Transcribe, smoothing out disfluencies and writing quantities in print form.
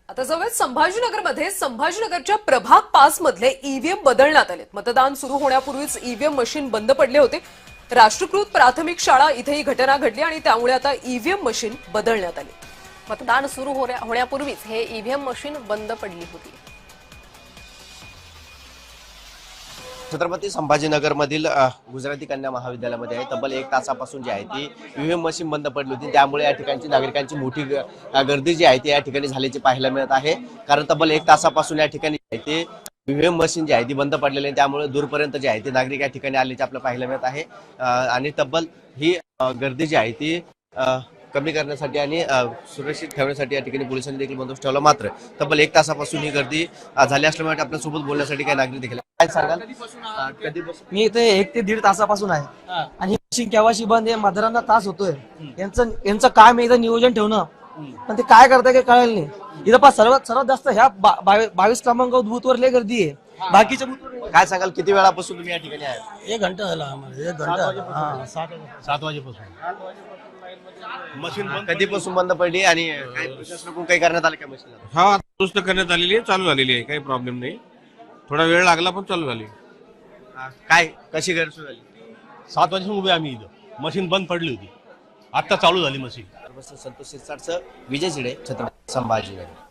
आता जाऊयात संभाजीनगरमध्ये. संभाजीनगरच्या प्रभाग 5 मधले ईव्हीएम बदलण्यात आले. मतदान सुरू होण्यापूर्वीच ईव्हीएम मशीन बंद पडले होते. राष्ट्रीयकृत प्राथमिक शाळा इथे ही घटना घडली आणि त्यामुळे आता ईव्हीएम मशीन बदलण्यात आली. मतदान सुरू होण्यापूर्वीच हे ईव्हीएम मशीन बंद पडली होती. छत्रपती संभाजीनगर मधील गुजराती कन्या महाविद्यालयामध्ये तब्बल 1 तासापासून जी आहे ती ईव्हीएम मशीन बंद पडली होती. त्यामुळे या ठिकाणची नागरिकांची मोठी गर्दी जी आहे ती या ठिकाणी झाल्याची पाहायला मिळत आहे. कारण तब्बल 1 तासापासून या ठिकाणी ते ईव्हीएम मशीन जी आहे ती बंद पडलेली आहे. त्यामुळे दूरपर्यंत जे आहे ते नागरिक या ठिकाणी आल्याचे आपल्याला पाहायला मिळत आहे. आणि तब्बल ही गर्दी जी आहे ती कमी करण्यासाठी आणि सुरक्षित ठेवण्यासाठी या ठिकाणी पोलिसांनी देखील बंदोबस्त ठेवला. मात्र तब्बल 1 तासापासून ही गर्दी झाली असल्यामुळे आपल्या सोबत बोलण्यासाठी काही नागरिक देखील. काय सांगाल, कधीपासून? मी इथे 1 ते 1.5 तासापासून आहे आणि मशीन केव्हाशी बंद आहे, मतदारांना त्रास होतोय. यांचं काम आहे इथं नियोजन ठेवणं, पण ते काय करताय काही कळलं नाही. इथं पण सर्वात जास्त ह्या 22 क्रमांक बूथवर लय गर्दी आहे. बाकीच्या बूथवर काय सांगाल, किती वेळापासून तुम्ही या ठिकाणी आहे? 1 घंटा झाला आम्हाला. 1 घंटा 7 वाजेपासून मशीन कधीपासून बंद पडली आणि काय प्रशासनाकडून काही करण्यात आलं का मशीन? हा दुरुस्त करण्यात आलेली आहे, चालू झालेली आहे, काही प्रॉब्लेम नाही. थोडा वेळ लागला पण चालू झाली. काय कशी गैरसोय झाली? 7 वाजेपासून उभे आम्ही इथं. मशीन बंद पडली होती, आता चालू झाली मशीन. संतोष शिरसाटचं, विजय चिडे, छत्रपती संभाजीनगर.